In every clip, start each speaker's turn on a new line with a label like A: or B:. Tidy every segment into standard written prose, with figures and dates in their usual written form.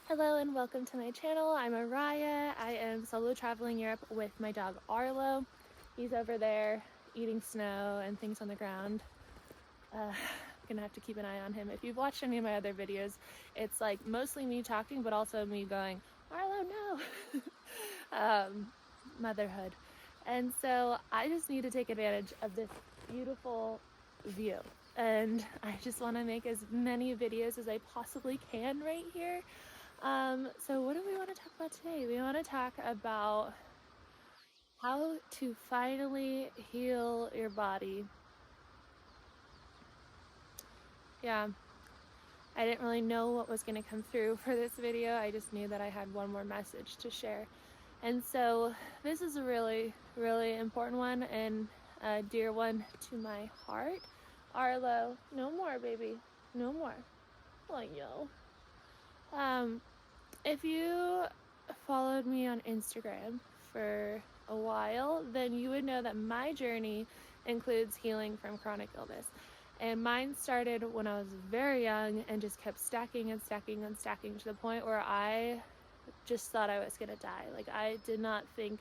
A: Hello and welcome to my channel. I'm Araya. I am solo traveling Europe with my dog Arlo. He's over there eating snow and things on the ground. I'm gonna have to keep an eye on him. If you've watched any of my other videos, it's like mostly me talking, but also me going, Arlo, no! Motherhood. And so I just need to take advantage of this beautiful view. And I just want to make as many videos as I possibly can right here. So what do we want to talk about today? We want to talk about how to finally heal your body. Yeah, I didn't really know what was going to come through for this video. I just knew that I had one more message to share. And so this is a really, really important one and a dear one to my heart. Arlo, no more, baby. No more. Oh, yo. If you followed me on Instagram for a while, then you would know that my journey includes healing from chronic illness. And mine started when I was very young and just kept stacking and stacking and stacking to the point where I just thought I was gonna die. Like, I did not think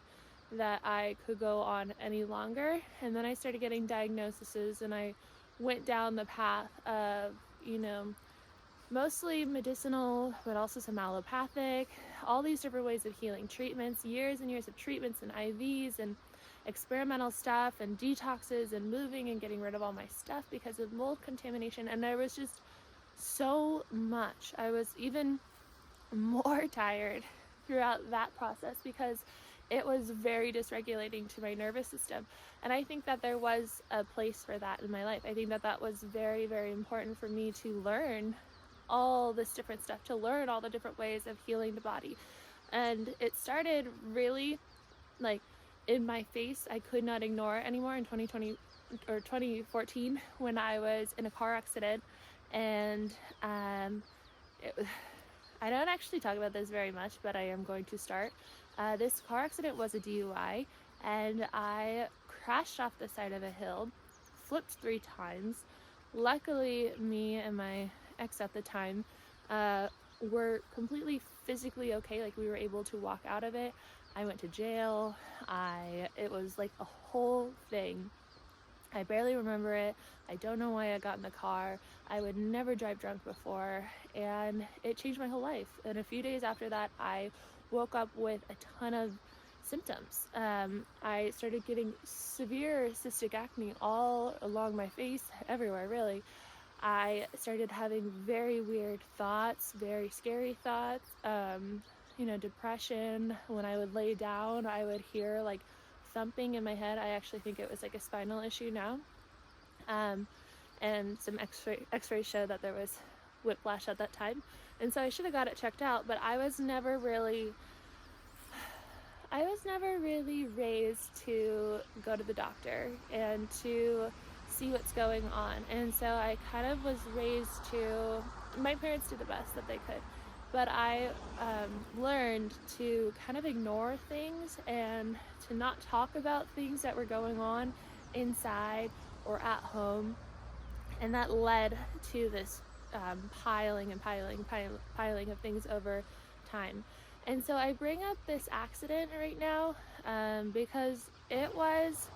A: that I could go on any longer. And then I started getting diagnoses and I went down the path of, mostly medicinal, but also some allopathic, all these different ways of healing, treatments, years and years of treatments and IVs and experimental stuff and detoxes and moving and getting rid of all my stuff because of mold contamination. And there was just so much. I was even more tired throughout that process because it was very dysregulating to my nervous system. And I think that there was a place for that in my life. I think that that was very, very important for me to learn all this different stuff, to learn all the different ways of healing the body. And it started really like in my face. I could not ignore it anymore in 2020 or 2014 when I was in a car accident. And I don't actually talk about this very much, but I am going to start. This car accident was a DUI, and I crashed off the side of a hill, flipped 3 times. Luckily, me and my ex at the time were completely physically okay. Like, we were able to walk out of it. I went to jail. It was like a whole thing. I barely remember it. I don't know why I got in the car. I would never drive drunk before, and it changed my whole life. And a few days after that, I woke up with a ton of symptoms. I started getting severe cystic acne all along my face, everywhere really. I started having very weird thoughts, very scary thoughts, depression. When I would lay down, I would hear like thumping in my head. I actually think it was like a spinal issue now. And some x-rays showed that there was whiplash at that time. And so I should have got it checked out, but I was never really raised to go to the doctor and to see what's going on. And so I kind of was raised to, my parents did the best that they could, but I learned to kind of ignore things and to not talk about things that were going on inside or at home. And that led to this piling of things over time. And so I bring up this accident right now because it was,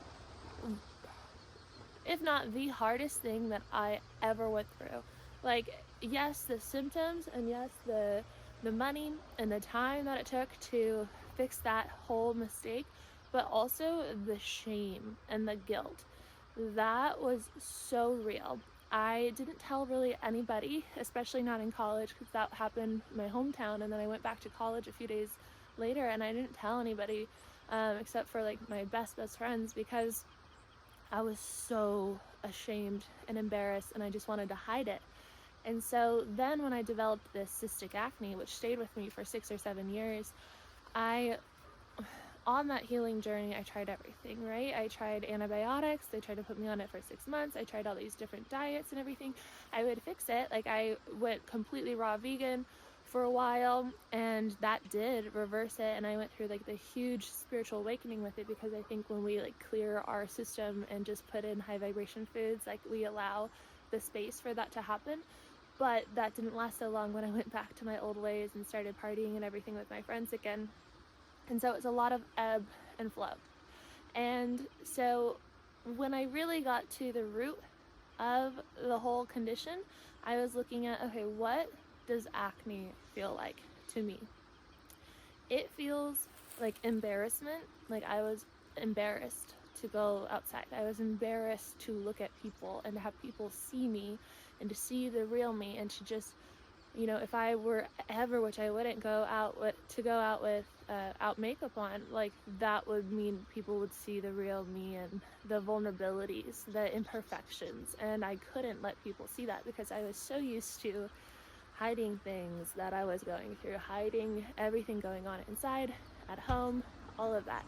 A: if not the hardest thing that I ever went through. Like, yes, the symptoms, and yes, the money and the time that it took to fix that whole mistake, but also the shame and the guilt. That was so real. I didn't tell really anybody, especially not in college, because that happened in my hometown, and then I went back to college a few days later, and I didn't tell anybody except for like my best friends, because I was so ashamed and embarrassed, and I just wanted to hide it. And so then when I developed this cystic acne, which stayed with me for 6 or 7 years, on that healing journey, I tried everything, right? I tried antibiotics. They tried to put me on it for 6 months. I tried all these different diets and everything. I would fix it. Like, I went completely raw vegan for a while, and that did reverse it. And I went through like the huge spiritual awakening with it, because I think when we like clear our system and just put in high vibration foods, like, we allow the space for that to happen. But that didn't last so long when I went back to my old ways and started partying and everything with my friends again. And so it's a lot of ebb and flow. And so when I really got to the root of the whole condition, I was looking at, okay, what does acne feel like to me? It feels like embarrassment. Like I was embarrassed to go outside. I was embarrassed to look at people and to have people see me and to see the real me, and to just, you know, if I were ever, which I wouldn't go out with, out makeup on, like that would mean people would see the real me and the vulnerabilities, the imperfections, and I couldn't let people see that because I was so used to hiding things that I was going through, hiding everything going on inside, at home, all of that.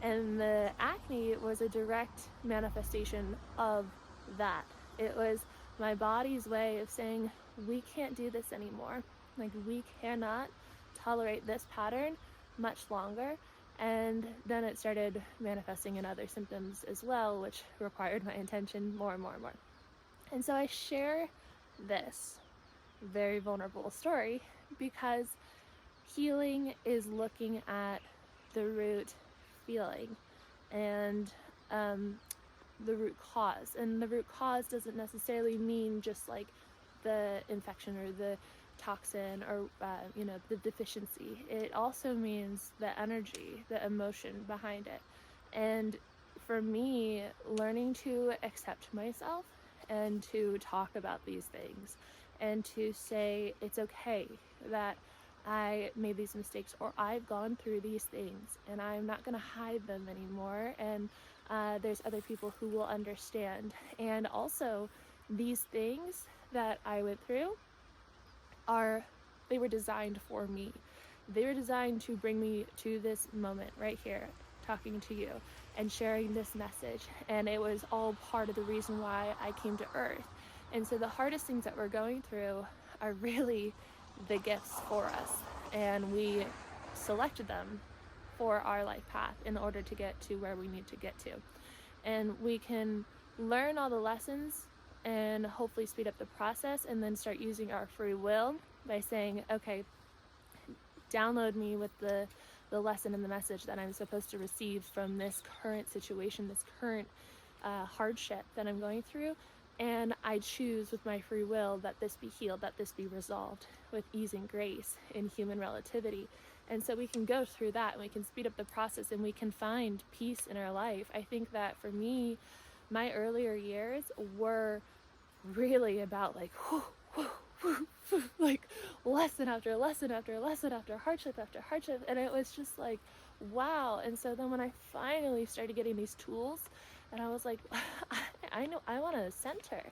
A: And the acne was a direct manifestation of that. It was my body's way of saying, we can't do this anymore. Like, we cannot tolerate this pattern much longer. And then it started manifesting in other symptoms as well, which required my attention more and more and more. And so I share this very vulnerable story because healing is looking at the root feeling and the root cause. And the root cause doesn't necessarily mean just like the infection or the toxin or the deficiency. It also means the energy, the emotion behind it. And for me, learning to accept myself and to talk about these things and to say it's okay that I made these mistakes or I've gone through these things and I'm not going to hide them anymore, and there's other people who will understand. And also, these things that I went through they were designed for me. They were designed to bring me to this moment right here, talking to you and sharing this message. And it was all part of the reason why I came to Earth. And so the hardest things that we're going through are really the gifts for us. And we selected them for our life path in order to get to where we need to get to. And we can learn all the lessons and hopefully speed up the process, and then start using our free will by saying, okay, download me with the lesson and the message that I'm supposed to receive from this current situation, this current hardship that I'm going through. And I choose with my free will that this be healed, that this be resolved with ease and grace in human relativity. And so we can go through that and we can speed up the process and we can find peace in our life. I think that for me, my earlier years were really about like, like lesson after lesson after lesson after hardship after hardship. And it was just like, wow. And so then when I finally started getting these tools, and I was like, I know I want to center.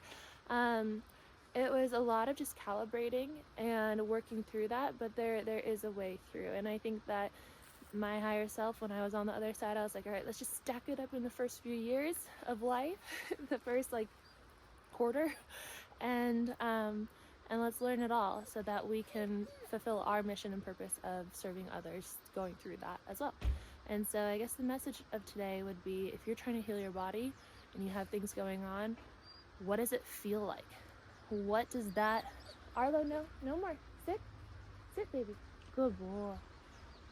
A: It was a lot of just calibrating and working through that, but there is a way through. And I think that my higher self, when I was on the other side, I was like, all right, let's just stack it up in the first few years of life, the first like quarter, and let's learn it all so that we can fulfill our mission and purpose of serving others going through that as well. And so I guess the message of today would be, if you're trying to heal your body and you have things going on, what does it feel like? What does that... Arlo, no more. Sit, baby. Good boy.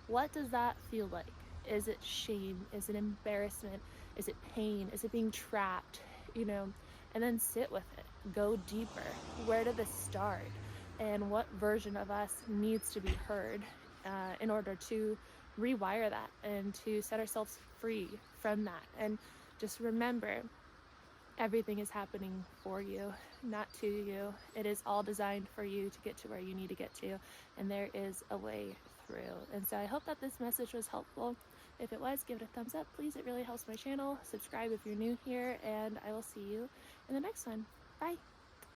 A: What does that feel like? Is it shame? Is it embarrassment? Is it pain? Is it being trapped? And then sit with it. Go deeper. Where did this start? And what version of us needs to be heard in order to rewire that and to set ourselves free from that? And just remember, everything is happening for you, not to you. It is all designed for you to get to where you need to get to, and there is a way through. And so I hope that this message was helpful. If it was, give it a thumbs up, please. It really helps my channel. Subscribe if you're new here, and I will see you in the next one. Bye.